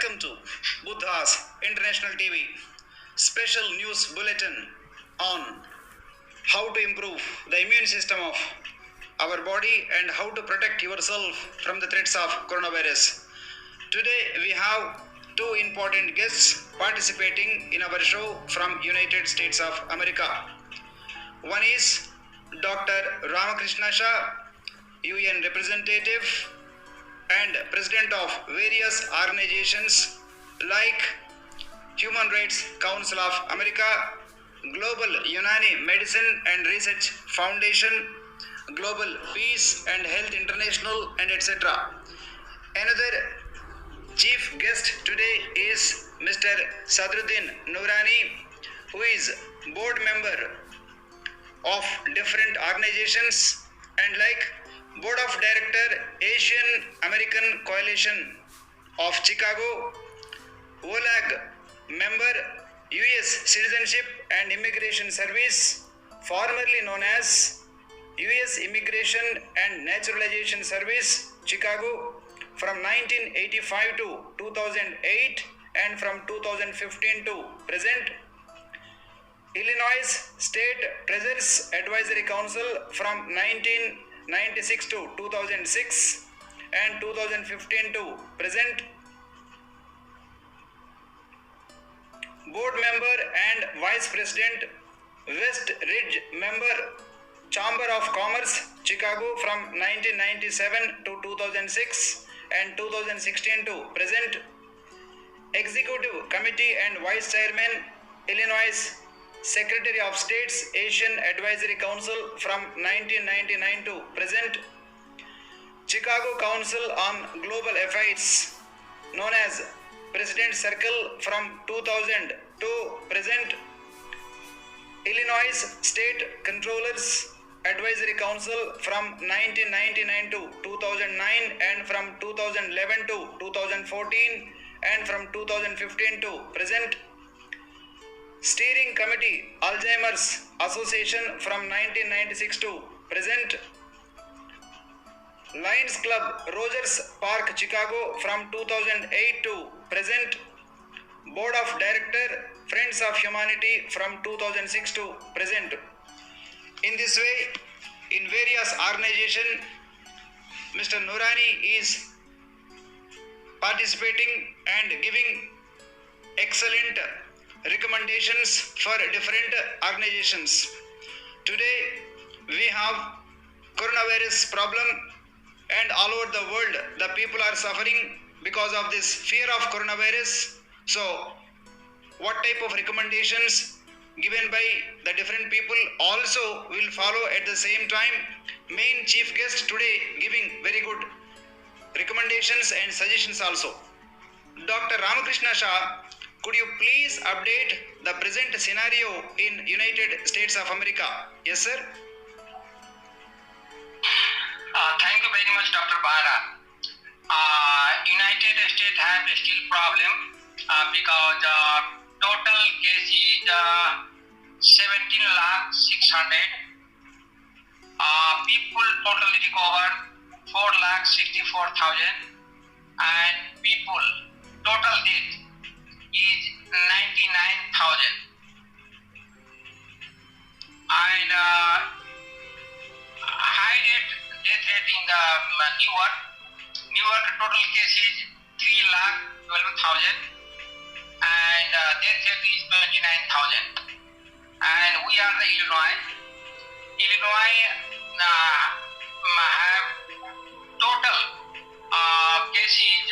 Welcome to Buddha's International TV special news bulletin on how to improve the immune system of our body and how to protect yourself from the threats of coronavirus. Today we have two important guests participating in our show from United States of America. One is Dr. Ramakrishna Shah, UN representative and president of various organizations like Human Rights Council of America, Global Noorani Medicine and Research Foundation, Global Peace and Health International, and etc. Another chief guest today is Mr. Sadruddin Noorani, who is board member of different organizations and like Board of Director Asian American Coalition of Chicago, OLAG member US Citizenship and Immigration Service, formerly known as US Immigration and Naturalization Service, Chicago, from 1985 to 2008 and from 2015 to present. Illinois State Treasurers Advisory Council from 1996 to 2006 and 2015 to present. Board member and Vice President, West Ridge member, Chamber of Commerce, Chicago from 1997 to 2006 and 2016 to present. Executive Committee and Vice Chairman, Illinois Secretary of State's Asian Advisory Council from 1999 to present. Chicago Council on Global Affairs, known as President Circle from 2000 to present. Illinois State Controllers Advisory Council from 1999 to 2009 and from 2011 to 2014 and from 2015 to present. Steering Committee Alzheimer's Association from 1996 to present. Lions Club Rogers Park, Chicago from 2008 to present. Board of Director Friends of Humanity from 2006 to present. In this way, in various organizations, Mr. Noorani is participating and giving excellent recommendations for different organizations. Today we have coronavirus problem and all over the world the people are suffering because of this fear of coronavirus. So what type of recommendations given by the different people also will follow at the same time. Main chief guest today giving very good recommendations and suggestions also. Dr. Ramakrishna Shah, could you please update the present scenario in United States of America? Yes, sir. Thank you very much, Dr. Vara. United States has a still problem because total case is 17,600,000. People totally recovered 4,64,000, and people total death is 99,000. And high rate death rate in the Newark total case is 3,12,000 and death rate is 29,000. And we are the Illinois have total cases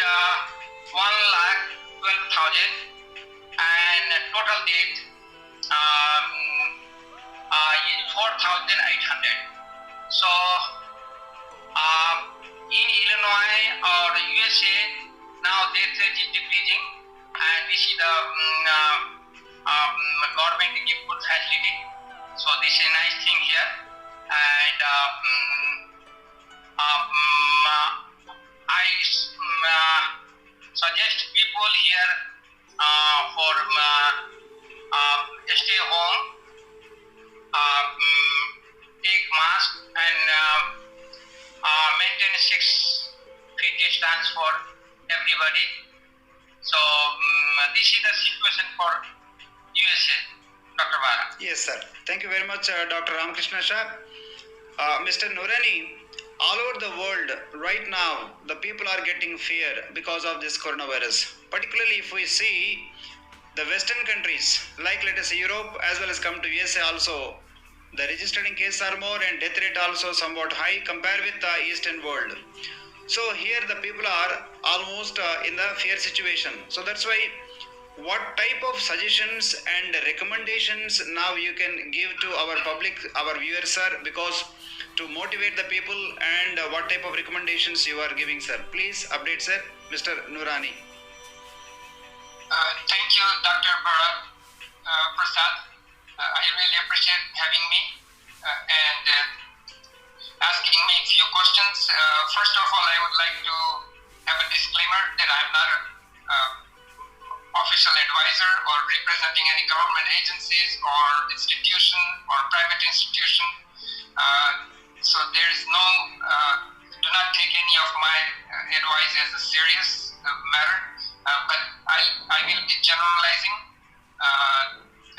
1,12,000 and total death is 4,800. So in Illinois or USA now death rate is decreasing, and this is the government give good facility. So this is a nice thing here, and I suggest people here for stay home, take mask and maintain 6 feet distance for everybody. So this is the situation for USA, Dr. Vara. Yes, sir. Thank you very much, Dr. Ramakrishna Shah. Mr. Noorani, all over the world right now, the people are getting fear because of this coronavirus. Particularly if we see the Western countries, like let us say Europe as well as come to USA also, the registered cases are more and death rate also somewhat high compared with the Eastern world. So here the people are almost in the fear situation. So that's why what type of suggestions and recommendations now you can give to our public, our viewers, sir, because to motivate the people, and what type of recommendations you are giving, sir? Please update, sir. Mr. Noorani. Thank you, Dr. Prasad. I really appreciate having me and asking me a few questions. First of all, I would like to have a disclaimer that I'm not an official advisor or representing any government agencies or institution or private institution. So there is no, do not take any of my advice as a serious matter, but I will be generalizing.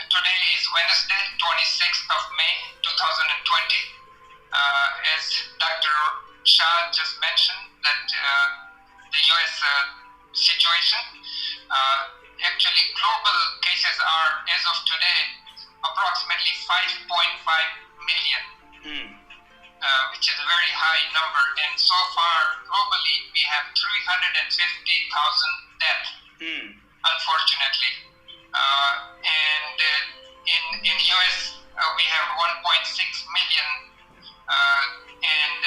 Today is Wednesday, 26th of May, 2020. As Dr. Shah just mentioned, that the US situation, actually global cases are, as of today, approximately 5.5 million, which is a very high number. And so far, globally, we have 350,000 deaths, unfortunately. And in US, we have 1.6 million and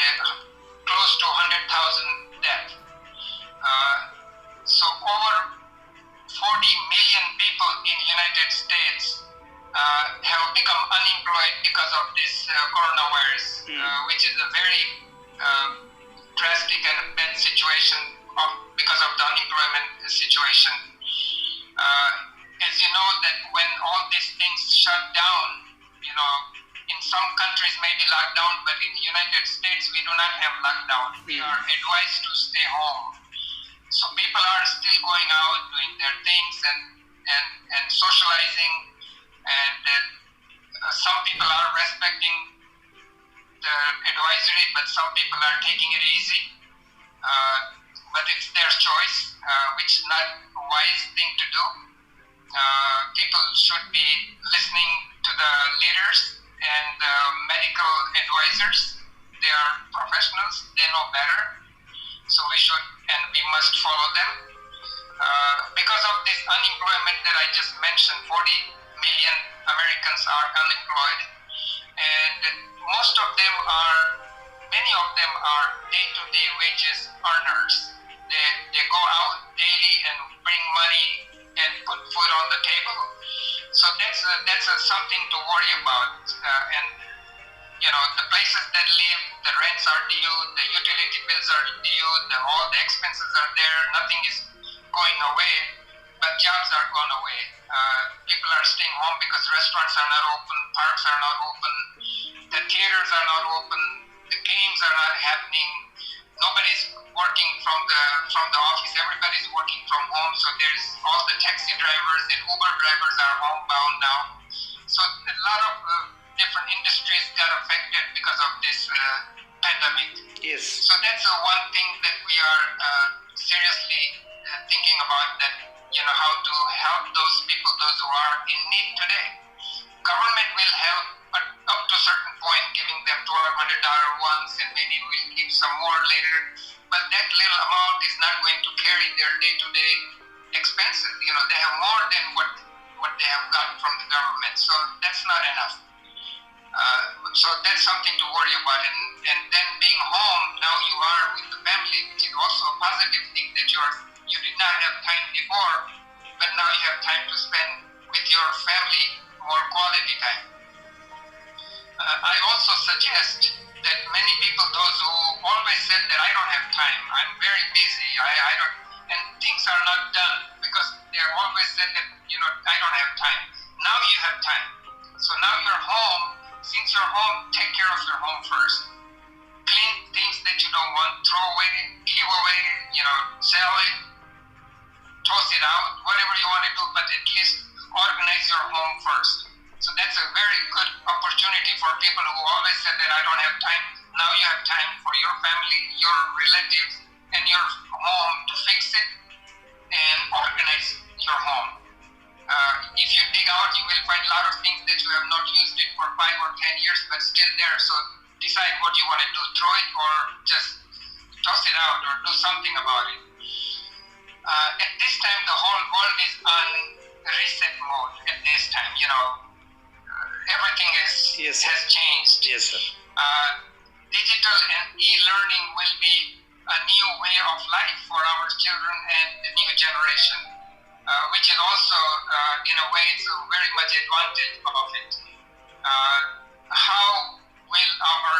close to 100,000 deaths. So over 40 million people in the United States have become unemployed because of this coronavirus, which is a very drastic and bad situation because of the unemployment situation. As you know, that when all these things shut down, you know, in some countries maybe lockdown, but in the United States we do not have lockdown. We are advised to stay home. So people are still going out, doing their things and socializing, and some people are respecting the advisory, but some people are taking it easy. But it's their choice, which is not a wise thing to do. People should be listening to the leaders and the medical advisors. They are professionals, they know better. So we should and we must follow them. Because of this unemployment that I just mentioned, 40 million Americans are unemployed, and many of them are day-to-day wages earners. They go out daily and bring money and put food on the table. So that's something to worry about. And you know, the places that live, the rents are due, the utility bills are due, all the expenses are there, nothing is going away, but jobs are gone away. People are staying home because restaurants are not open, parks are not open, the theaters are not open, the games are not happening, nobody's working from the office, everybody's working from home, so there's all the taxi drivers and Uber drivers are homebound now. So a lot of different industries got affected because of this pandemic. Yes. So that's one thing that we are seriously thinking about, that, you know, how to help those people, those who are in need today. Government will help, but up to a certain point, giving them $1,200 once, and maybe we'll give some more later. But that little amount is not going to carry their day-to-day expenses. You know, they have more than what they have gotten from the government, so that's not enough. So that's something to worry about. And then being home, now you are with the family, which is also a positive thing, that you did not have time before, but now you have time to spend with your family, more quality time. I also suggest that many people, those who always said that I don't have time, I'm very busy, I don't, and things are not done because they always said that, you know, I don't have time. Now you have time. So now you're home. Since you're home, take care of your home first. Clean things that you don't want, throw away, give away, you know, sell it, toss it out. your home first. So that's a very good opportunity for people who always said that I don't have time. Now you have time for your family, your relatives, and your home to fix it and organize your home. If you dig out, you will find a lot of things that you have not used it for 5 or 10 years, but still there. So decide what you want to do, throw it or just toss it out or do something about it. At this time, the whole world is on reset mode at this time. Everything has changed. Yes, sir. Digital and e-learning will be a new way of life for our children and the new generation, which is also, in a way, it's a very much advantage of it. How will our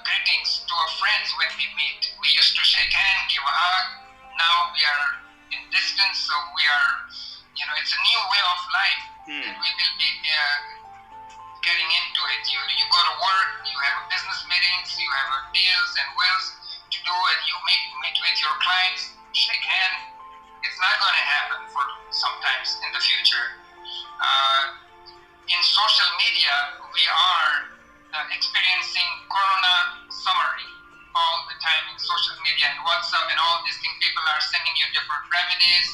greetings to our friends when we meet? We used to shake hands, give a hug. Now we are in distance, so we are, it's a new way of life. And we will be getting into it. You go to work, you have business meetings, you have deals and wills to do, and you meet with your clients, shake hands. It's not going to happen for sometimes in the future. In social media, we are experiencing Corona summary all the time in social media and WhatsApp and all these things. People are sending you different remedies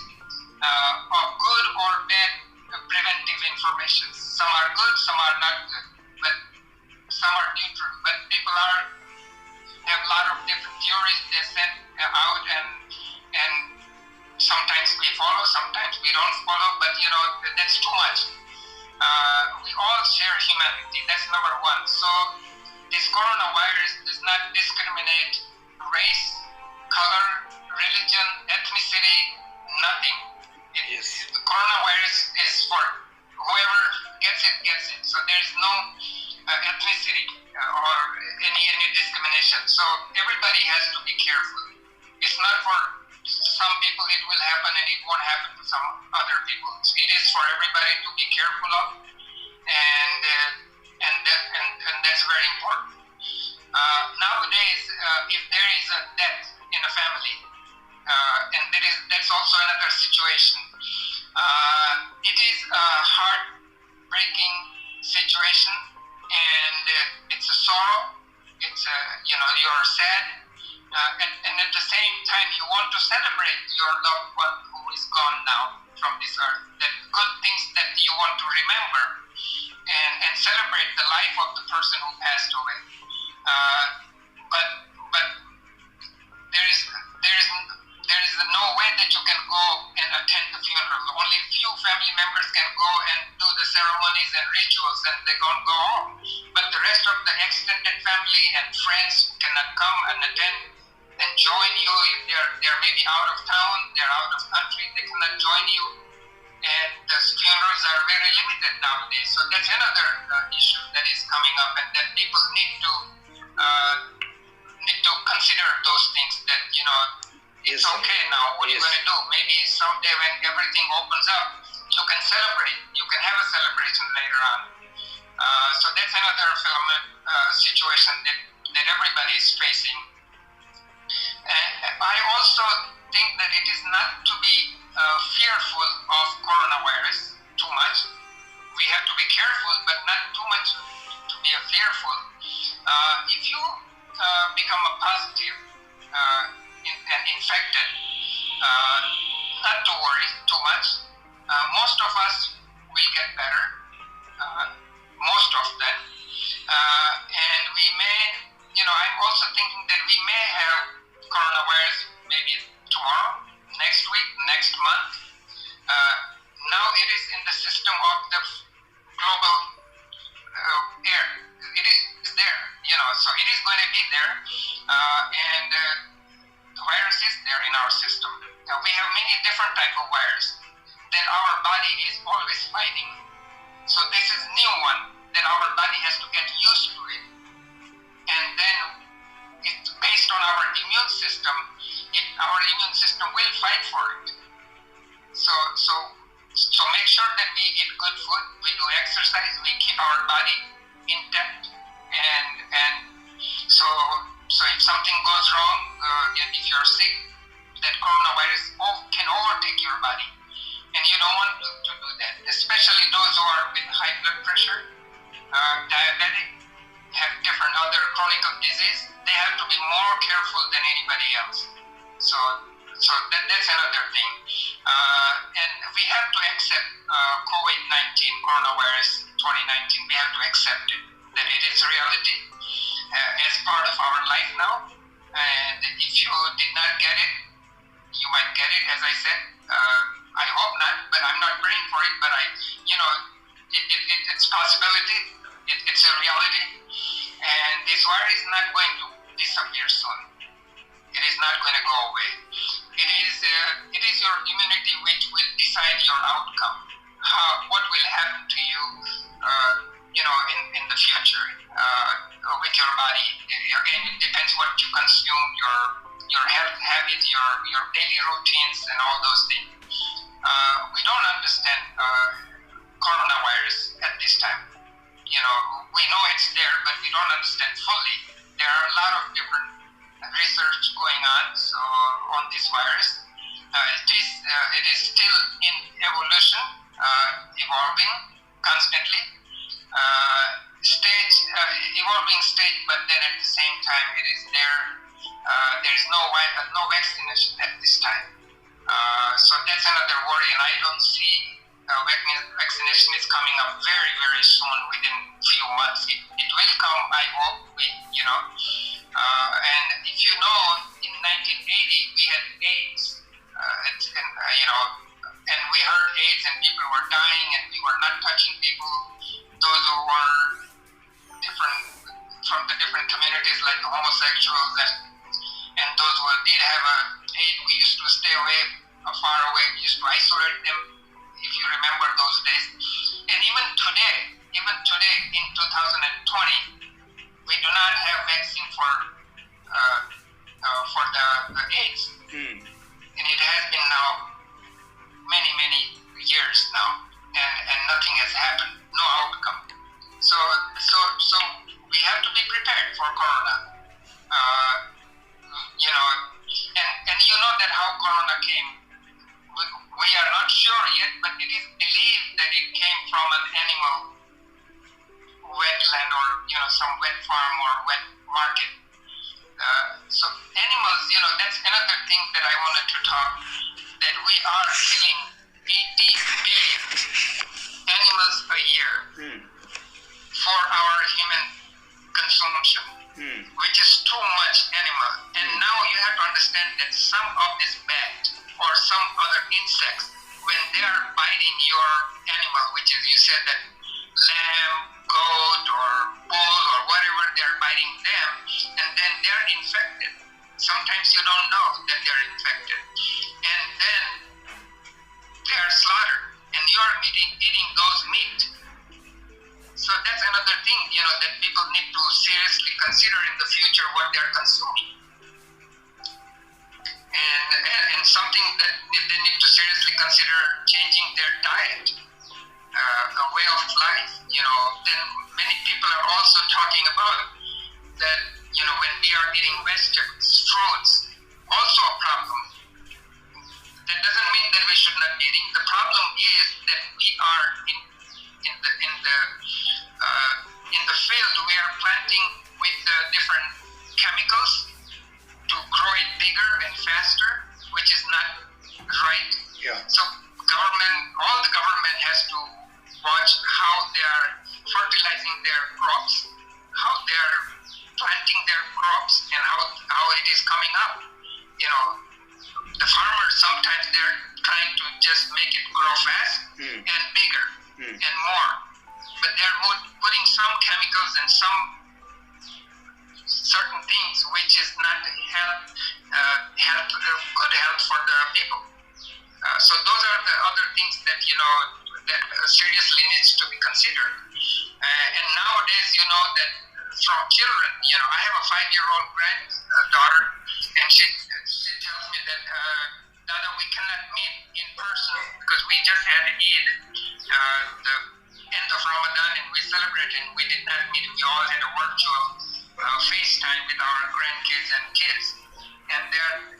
of good or bad preventive information. Some are good, some are not good, but some are neutral. But people have a lot of different theories they send out, and sometimes we follow, sometimes we don't follow, but that's too much. We all share humanity, that's number one. So this coronavirus does not discriminate race, color, religion, ethnicity, nothing. The coronavirus is for whoever gets it. So there's no ethnicity or any discrimination. So everybody has to be careful. It's not for some people it will happen and it won't happen to some other people. So it is for everybody to be careful of, and that's very important. Nowadays, if there is a death in a family, and that's also another situation. It is a heartbreaking situation, and it's a sorrow. It's you're sad, and at the same time you want to celebrate your loved one who is gone now from this earth. That good things that you want to remember, and celebrate the life of the person who passed away. But there is no way that you can go and attend the funeral. Only few family members can go and do the ceremonies and rituals, and they can't go home. But the rest of the extended family and friends cannot come and attend and join you. If they're maybe out of town, they're out of country, they cannot join you. And the funerals are very limited nowadays. So that's another issue that is coming up, and that people need to consider those things. That it's okay now. What are you going to do? Maybe someday when everything opens up, you can celebrate. You can have a celebration later on. So that's another situation that everybody is facing. And I also think that it is not to be fearful of coronavirus too much. We have to be careful, but not too much to be fearful. If you become a positive and infected, not to worry too much. Most of us will get better, most of them. And we may, I'm also thinking that we may have coronavirus maybe tomorrow, next week, next month. Now it is in the system of the global air. It is there, so it is going to be there. And the virus is there in our system. We have many different type of virus that our body is always fighting. So this is new one that our body has to get used to it. And then it's based on our immune system. Our immune system will fight for it. So make sure that we eat good food, we do exercise, we keep our body intact, and so if something goes wrong, if you're sick, that coronavirus can overtake your body, and you don't want to do that. especially those who are with high blood pressure, diabetic, have different other chronic disease, they have to be more careful than anybody else. So that's another thing. And we have to accept COVID-19, coronavirus 2019, we have to accept it, that it is reality as part of our life now. And if you did not get it, you might get it, as I said. I hope not, but I'm not praying for it, but it's possibility, it's a reality. And this virus is not going to disappear soon. It is not going to go away. It is your immunity which will decide your outcome. What will happen to you, in the future with your body. Again, it depends what you consume, your health habits, your daily routines, and all those things. We don't understand coronavirus at this time. We know it's there, but we don't understand fully. There are a lot of different research going on this virus. It is still in evolution, evolving constantly. Evolving stage, but then at the same time it is there. There is no vaccination at this time. So that's another worry, and I don't see vaccination is coming up very, very soon, within few months. It will come, I hope. And if you know, in 1980 we had AIDS, and we heard AIDS and people were dying, and we were not touching people. Those who were from the different communities, like the homosexuals, and those who did have AIDS, we used to stay away, far away. We used to isolate them, if you remember those days. And even today in 2020, we do not have vaccine for the AIDS. And it has been now many years now, and nothing has happened, no outcome. So we have to be prepared for corona. And you know that how corona came. We are not sure yet, but it is believed that it came from an animal wetland, or some wet farm or wet market. So animals, that's another thing that I wanted to talk, that we are killing 80 billion animals a year for our human consumption, which is too much animal. And now you have to understand that some of this bat or some other insects, when they are biting your animal, which is, you said that lamb, goat, or bull, or whatever, they're biting them, and then they're infected. Sometimes you don't know that they're infected. And then they are slaughtered, and you are eating those meat. So that's another thing, that people need to seriously consider in the future what they're consuming. And something that they need to seriously consider, changing their diet, a way of life. Then many people are also talking about that, when we are eating vegetables, fruits, also a problem. That doesn't mean that we should not be eating. The problem is that we are in the field, we are planting with different chemicals to grow it bigger and faster, which is not right. Yeah. So all the government has to watch how they are fertilizing their crops, how they are planting their crops, and how it is coming up. The farmers, sometimes they're trying to just make it grow fast and bigger and more, but they're putting some chemicals and some certain things which is not good health for the people. So those are the other things that that seriously needs to be considered. And nowadays, that from children, I have a 5-year-old granddaughter, and she tells me that, Dada, we cannot meet in person because we just had Eid, the end of Ramadan, and we celebrated, and we did not meet. We all had a virtual FaceTime with our grandkids and kids. And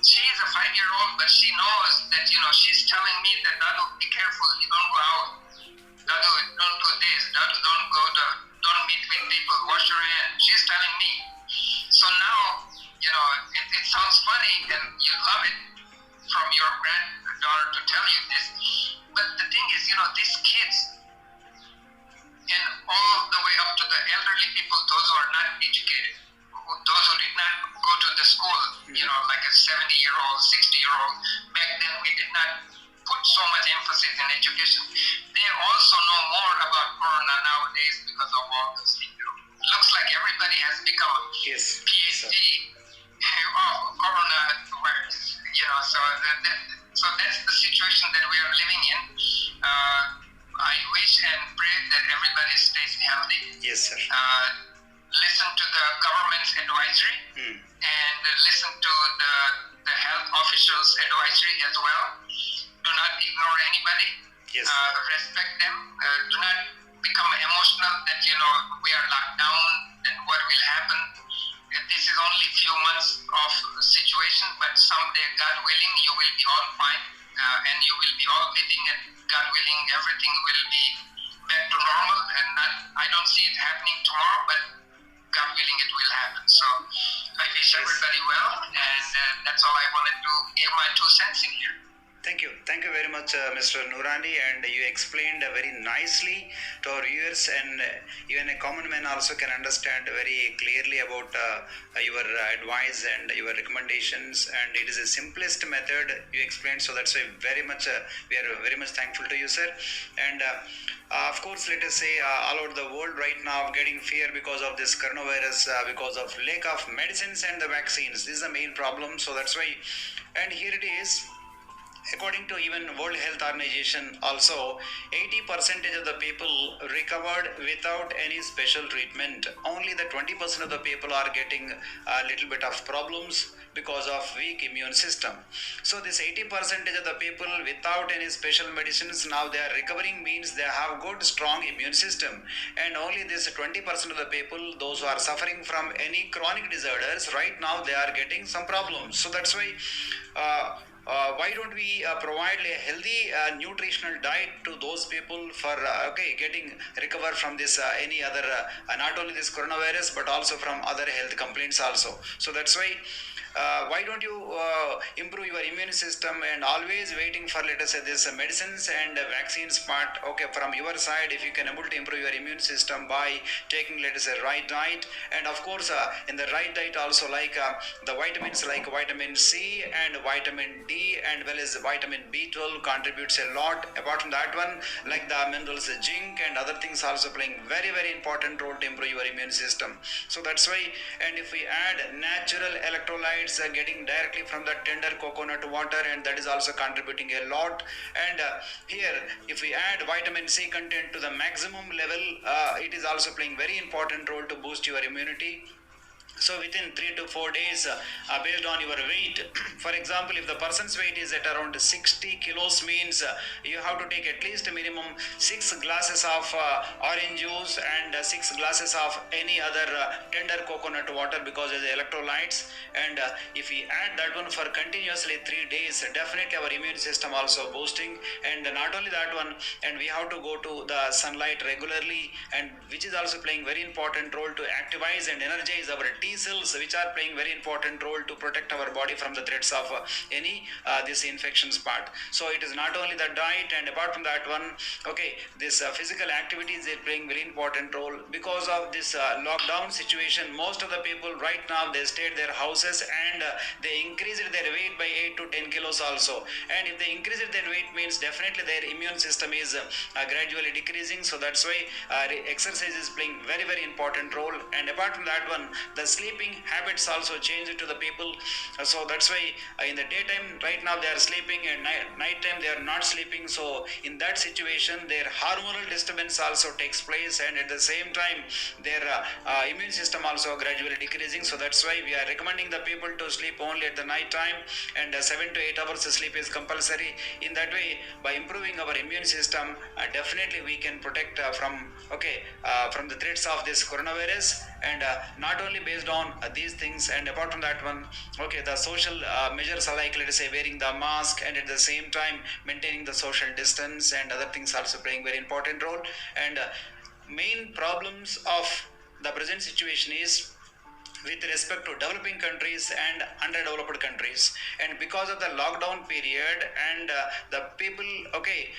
she's a 5-year-old, but she knows that, she's telling me that, Dadu, be careful, you don't go out. Dadu, don't do this. Dadu, don't meet with people. Wash your hands. She's telling me. So now, it sounds funny and you love it from your granddaughter to tell you this. But the thing is, these kids, and all the way up to the elderly people, those who are not educated, those who did not go to the school, like a 70-year-old, 60-year-old, back then we did not put so much emphasis in education. They also know more about corona nowadays because of all this thing. Looks like everybody has become a PhD of coronavirus. So that's the situation that we are living in. I wish and pray that everybody stays healthy. Yes, sir. Listen to the government's advisory and listen to the health officials' advisory as well. Do not ignore anybody. Yes, respect them. Do not become emotional that we are locked down and what will happen. This is only a few months of situation, but someday, God willing, you will be all fine and you will be all living, and God willing, everything will be back to normal. And I don't see it happening tomorrow, but God willing, it will happen. So I wish everybody well, and that's all I wanted to give my 2 cents in here. Thank you. Thank you very much, Mr. Noorani, and you explained very nicely to our viewers, and even a common man also can understand very clearly about your advice and your recommendations, and it is the simplest method you explained, so that's why very much we are very much thankful to you, sir. And of course, let us say all over the world right now getting fear because of this coronavirus, because of lack of medicines and the vaccines. This is the main problem, so that's why, and here it is. According to even World Health Organization, also 80% of the people recovered without any special treatment. Only the 20% of the people are getting a little bit of problems because of weak immune system. So this 80% of the people without any special medicines, now they are recovering, means they have good strong immune system. And only this 20% of the people, those who are suffering from any chronic disorders, right now they are getting some problems. So that's why why don't we provide a healthy nutritional diet to those people for getting recover from this any other not only this coronavirus but also from other health complaints also. So that's why don't you improve your immune system, and always waiting for, let us say, this medicines and vaccines part. Okay, from your side, if you can able to improve your immune system by taking, let us say, right diet, and of course in the right diet also, like the vitamins like vitamin C and vitamin D and well as vitamin B12 contributes a lot. Apart from that one, like the minerals zinc and other things also playing very very important role to improve your immune system. So that's why, and if we add natural electrolytes getting directly from the tender coconut water, and that is also contributing a lot. And here if we add vitamin C content to the maximum level, it is also playing very important role to boost your immunity. So within 3 to 4 days, based on your weight, for example, if the person's weight is at around 60 kilos, means you have to take at least a minimum 6 glasses of orange juice and 6 glasses of any other tender coconut water, because of the electrolytes. And if we add that one for continuously 3 days, definitely our immune system also boosting. And not only that one, and we have to go to the sunlight regularly, and which is also playing very important role to activize and energize our T cells, which are playing very important role to protect our body from the threats of any this infections part. So it is not only the diet, and apart from that one, okay, this physical activities are playing very important role. Because of this lockdown situation, most of the people right now, they stayed their houses, and they increased their weight by 8 to 10 kilos also. And if they increased their weight, means definitely their immune system is gradually decreasing. So that's why exercise is playing very very important role. And apart from that one, the sleeping habits also change to the people. So that's why in the daytime right now they are sleeping, and night time they are not sleeping. So in that situation, their hormonal disturbance also takes place, and at the same time their immune system also gradually decreasing. So that's why we are recommending the people to sleep only at the night time, and 7 to 8 hours of sleep is compulsory. In that way, by improving our immune system, definitely we can protect from the threats of this coronavirus. And not only based based on these things. And apart from that one, okay, the social measures are like, let us say, wearing the mask, and at the same time maintaining the social distance and other things also playing very important role. And main problems of the present situation is with respect to developing countries and underdeveloped countries. And because of the lockdown period, and the people, okay,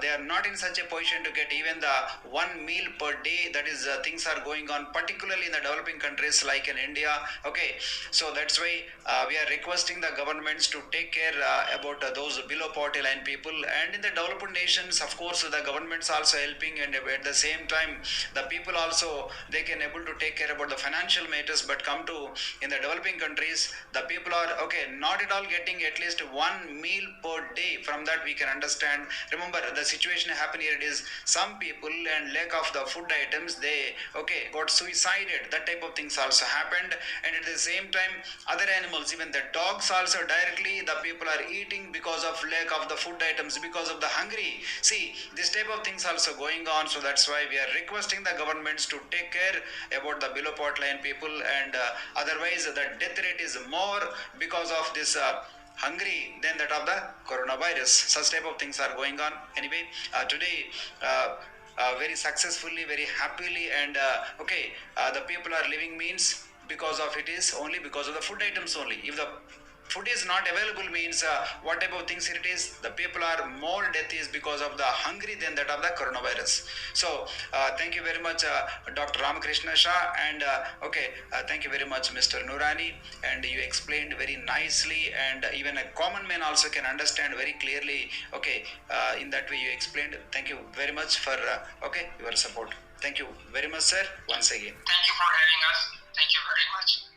they are not in such a position to get even the one meal per day. That is, things are going on particularly in the developing countries like in India. Okay, so that's why we are requesting the governments to take care about those below poverty line people. And in the developed nations, of course, the governments also helping, and at the same time the people also, they can able to take care about the financial matters. But come to in the developing countries, the people are, okay, not at all getting at least one meal per day. From that we can understand. Remember, the situation happened here, it is some people and lack of the food items, they, okay, got suicided. That type of things also happened. And at the same time, other animals, even the dogs also, directly the people are eating because of lack of the food items, because of the hungry. See, this type of things also going on. So that's why we are requesting the governments to take care about the below poverty line people. And otherwise the death rate is more because of this hungry than that of the coronavirus. Such type of things are going on. Anyway, today very successfully, very happily, and okay, the people are living means because of it is only because of the food items only. If the food is not available means what type of things it is, the people are more death is because of the hungry than that of the coronavirus. So thank you very much, Dr. Ramakrishna Shah, and okay, thank you very much, Mr. Noorani, and you explained very nicely, and even a common man also can understand very clearly. Okay, in that way you explained. Thank you very much for okay, your support. Thank you very much, sir, once again. Thank you for having us. Thank you very much.